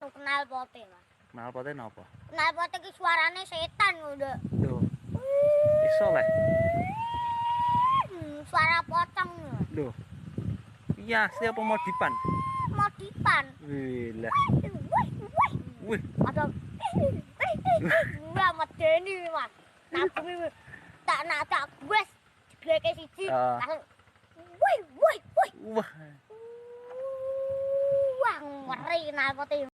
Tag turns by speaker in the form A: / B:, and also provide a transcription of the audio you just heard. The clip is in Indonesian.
A: Kenal pote, Mas.
B: Kenal pote napa?
A: Kenal pote ki suarane setan udah.
B: Lho. Iso le.
A: Suara pocong.
B: Lho. Iya, siapa modipan?
A: Modipan.
B: Wih. Wih.
A: Ada. Wah, medeni, Mas. Nabungi tak wes jegleke siji. Langsung wih.
B: Wah.
A: Wah, ngeri kenal pote.